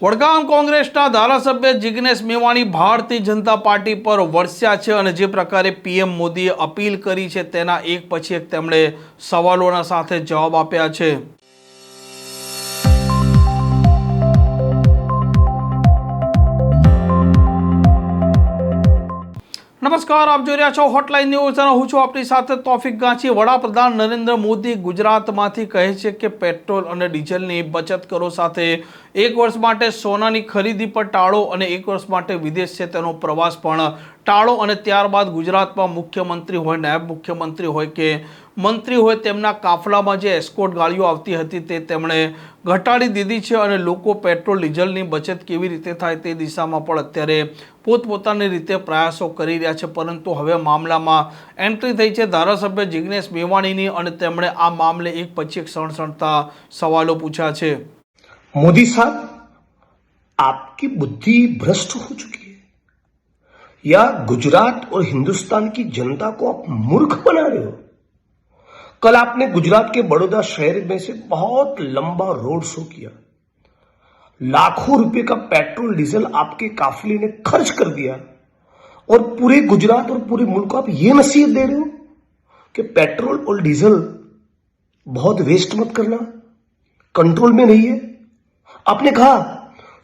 વડગામ કોંગ્રેસના ધારાસભ્ય જિગ્નેશ મેવાણી ભારતીય જનતા પાર્ટી પર વરસ્યા છે અને જે પ્રકારે પીએમ મોદીએ અપીલ કરી છે તેના એક પછી એક તેમણે સવાલોના સાથે જવાબ આપ્યા છે। નમસ્કાર, આપ જોઈ રહ્યા છો હોટલાઇન ન્યૂઝ અને હું છું આપની સાથે તોફિક ગાંચી। વડાપ્રધાન નરેન્દ્ર મોદી ગુજરાતમાંથી કહે છે કે પેટ્રોલ અને ડીઝલની બચત કરો, સાથે એક વર્ષ માટે સોનાની ખરીદી પર ટાળો અને એક વર્ષ માટે વિદેશ છે તેનો પ્રવાસ પણ ટાળો અને ત્યારબાદ ગુજરાતમાં મુખ્યમંત્રી હોય, નાયબ મુખ્યમંત્રી હોય કે મંત્રી હોય તેમના કાફલામાં જે એસ્કોર્ટ ગાડીઓ આવતી હતી તે તેમણે ઘટાડી દીધી છે અને લોકો પેટ્રોલ ડીઝલની બચત કેવી રીતે થાય તે દિશામાં પણ અત્યારે પોતપોતાની રીતે પ્રયાસો કરી રહ્યા છે। પરંતુ હવે મામલામાં એન્ટ્રી થઈ છે ધારાસભ્ય જિગ્નેશ મેવાણીની અને તેમણે આ મામલે એક પછી એક સણસણતા સવાલો પૂછ્યા છે। मोदी साहब, आपकी बुद्धि भ्रष्ट हो चुकी है या गुजरात और हिंदुस्तान की जनता को आप मूर्ख बना रहे हो। कल आपने गुजरात के बड़ौदा शहर में से बहुत लंबा रोड शो किया, लाखों रुपए का पेट्रोल डीजल आपके काफिले ने खर्च कर दिया और पूरे गुजरात और पूरे मुल्क को आप ये नसीहत दे रहे हो कि पेट्रोल और डीजल बहुत वेस्ट मत करना, कंट्रोल में नहीं है। आपने कहा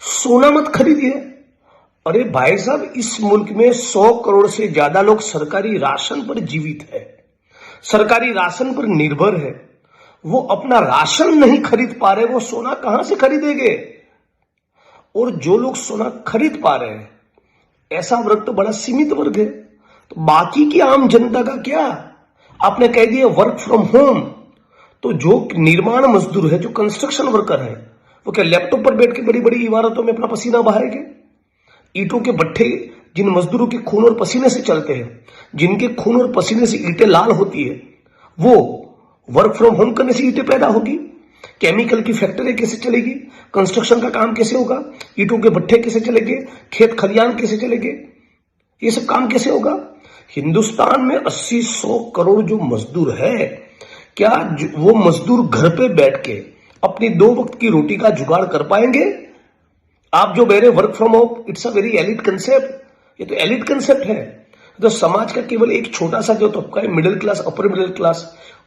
सोना मत खरीदिए। अरे भाई साहब, इस मुल्क में 100 करोड़ से ज्यादा लोग सरकारी राशन पर जीवित है, सरकारी राशन पर निर्भर है। वो अपना राशन नहीं खरीद पा रहे, वो सोना कहां से खरीदेंगे। और जो लोग सोना खरीद पा रहे हैं ऐसा वर्ग तो बड़ा सीमित वर्ग है, तो बाकी की आम जनता का क्या। आपने कह दिया वर्क फ्रॉम होम, तो जो निर्माण मजदूर है, जो कंस्ट्रक्शन वर्कर है, वो क्या लैपटॉप पर बैठ के बड़ी बड़ी इमारतों में अपना पसीना बहाएंगे। ईंटों के भट्ठे जिन मजदूरों के खून और पसीने से चलते हैं, जिनके खून और पसीने से ईंटें लाल होती है, वो वर्क फ्रॉम होम करने से ईंटें पैदा होगी। केमिकल की फैक्ट्री कैसे चलेगी, कंस्ट्रक्शन का काम कैसे होगा, ईंटों के भट्ठे कैसे चलेंगे, खेत खलियान कैसे चलेंगे, ये सब काम कैसे होगा। हिंदुस्तान में 80-100 करोड़ जो मजदूर है, क्या वो मजदूर घर पे बैठ के अपनी 2 वक्त की रोटी का जुगाड़ कर पाएंगे। आप जो कह रहे work from home, it's a very elite concept, ये तो एलिट कंसेप्ट है। तो समाज का केवल एक छोटा सा जो तबका है, middle class, upper middle class,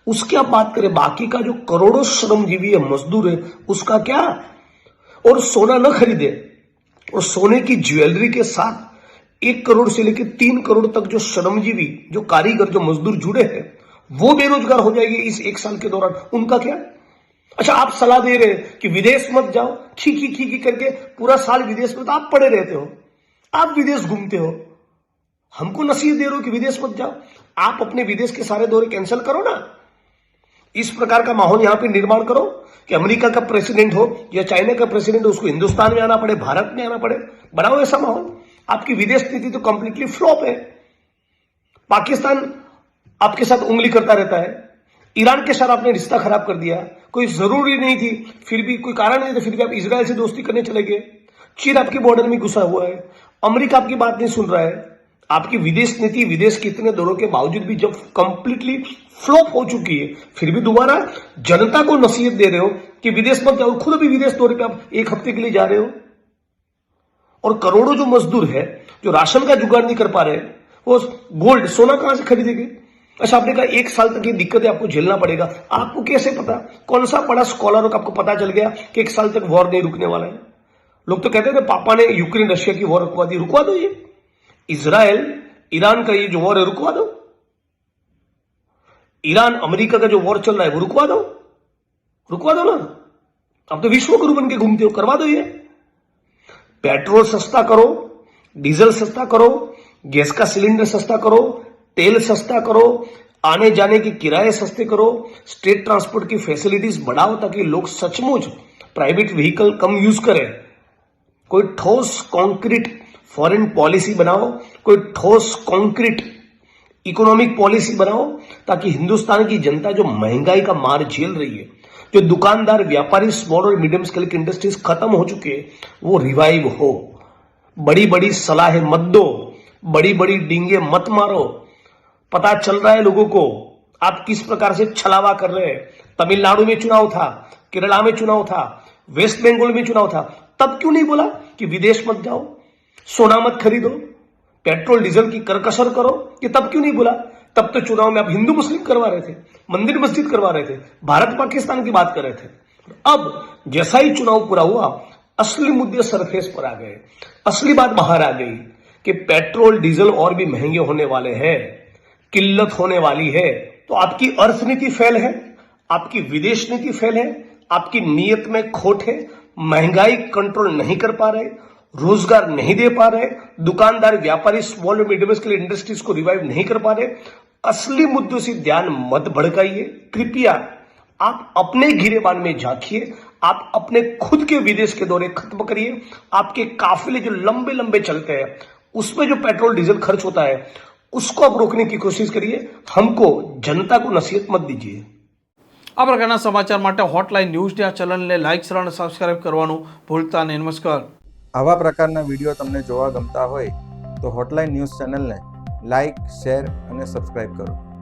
उसकी आप बात करें, बाकी का जो करोड़ों श्रमजीवी है, मजदूर है, उसका क्या। और सोना न खरीदे और सोने की ज्वेलरी के साथ 1 करोड़ से लेकर 3 करोड़ तक जो श्रमजीवी, जो कारीगर, जो मजदूर जुड़े हैं, वो बेरोजगार हो जाएंगे इस 1 साल के दौरान। उनका क्या। अच्छा, आप सलाह दे रहे हैं कि विदेश मत जाओ, खी करके पूरा साल विदेश में तो आप पड़े रहते हो, आप विदेश घूमते हो, हमको नसीहत दे रहे हो कि विदेश मत जाओ। आप अपने विदेश के सारे दौरे कैंसिल करो ना। इस प्रकार का माहौल यहां पे निर्माण करो कि अमेरिका का प्रेसिडेंट हो या चाइना का प्रेसिडेंट हो, उसको हिंदुस्तान में आना पड़े, भारत में आना पड़े। बनाओ ऐसा माहौल। आपकी विदेश नीति तो कंप्लीटली फ्लॉप है। पाकिस्तान आपके साथ उंगली करता रहता है, ईरान के साथ आपने रिश्ता खराब कर दिया, कोई जरूरी नहीं थी, फिर भी कोई कारण नहीं था, फिर भी आप इजराइल से दोस्ती करने चले गए। चीन आपके बॉर्डर में घुसा हुआ है, अमेरिका आपकी बात नहीं सुन रहा है। आपकी विदेश नीति, विदेश के इतने दौरों के बावजूद भी जब कंप्लीटली फ्लॉप हो चुकी है, फिर भी दोबारा जनता को नसीहत दे रहे हो कि विदेश मत जाओ। खुद भी विदेश दौरे पे आप 1 हफ्ते के लिए जा रहे हो। और करोड़ों जो मजदूर है, जो राशन का जुगाड़ नहीं कर पा रहे, वो गोल्ड, सोना कहां से खरीदेंगे। अच्छा, आपने कहा 1 साल तक ये दिक्कतें आपको झेलना पड़ेगा। आपको कैसे पता, कौन सा बड़ा स्कॉलर हो आपको पता चल गया कि 1 साल तक वॉर नहीं रुकने वाला है। लोग तो कहते थे पापा ने यूक्रेन रशिया की वॉर रुकवा दी। रुकवा दो, ये इजराइल ईरान का ये जो वॉर है रुकवा दो। ईरान अमेरिका का जो वॉर चल रहा है वो रुकवा दो, रुकवा दो ना। अब तो विश्व गुरु बन के घूमते हो, करवा दो ये। पेट्रोल सस्ता करो, डीजल सस्ता करो, गैस का सिलेंडर सस्ता करो, तेल सस्ता करो, आने जाने के किराए सस्ते करो, स्टेट ट्रांसपोर्ट की फैसिलिटीज बढ़ाओ ताकि लोग सचमुच प्राइवेट व्हीकल कम यूज करें। कोई ठोस कॉन्क्रीट फॉरेन पॉलिसी बनाओ, कोई ठोस कॉन्क्रीट इकोनॉमिक पॉलिसी बनाओ ताकि हिंदुस्तान की जनता जो महंगाई का मार झेल रही है, जो दुकानदार, व्यापारी, स्मॉल और मीडियम स्केल की इंडस्ट्रीज खत्म हो चुके हैं, वो रिवाइव हो। बड़ी बड़ी सलाहें मत दो, बड़ी बड़ी डींगे मत मारो। पता चल रहा है लोगों को आप किस प्रकार से छलावा कर रहे हैं। तमिलनाडु में चुनाव था, केरला में चुनाव था, वेस्ट बंगाल में चुनाव था, तब क्यों नहीं बोला कि विदेश मत जाओ, सोना मत खरीदो, पेट्रोल डीजल की करकसर करो? ये तब क्यों नहीं बोला? तब तो चुनाव में आप हिंदू मुस्लिम करवा रहे थे, मंदिर मस्जिद करवा रहे थे, भारत पाकिस्तान की बात कर रहे थे। अब जैसा ही चुनाव पूरा हुआ, असली मुद्दे सरफेस पर आ गए, असली बात बाहर आ गई कि पेट्रोल डीजल और भी महंगे होने वाले हैं, किल्लत होने वाली है। तो आपकी अर्थनीति फेल है, आपकी विदेश नीति फेल है, आपकी नीयत में खोट है, महंगाई कंट्रोल नहीं कर पा रहे, रोजगार नहीं दे पा रहे, दुकानदार व्यापारी स्मॉल और मीडियम स्केल इंडस्ट्रीज को रिवाइव नहीं कर पा रहे। असली मुद्दों से ध्यान मत भड़काइए। कृपया आप अपने गिरेबान में झांकिए, आप अपने खुद के विदेश के दौरे खत्म करिए। आपके काफिले जो लंबे लंबे चलते हैं, उसमें जो पेट्रोल डीजल खर्च होता है, उसको आप रोकने की कोशिश करिए। हमको, जनता को नसीहत मत दीजिए। આ પ્રકારના સમાચાર માટે હોટલાઇન ન્યૂઝના ચેનલને લાઇક શેર અને સબસ્ક્રાઇબ કરવાનું ભૂલતા નહીં. નમસ્કાર. આવા પ્રકારના વિડીયો તમને જોવા ગમતા હોય તો હોટલાઇન ન્યૂઝ ચેનલને લાઇક, શેર અને સબસ્ક્રાઇબ કરો.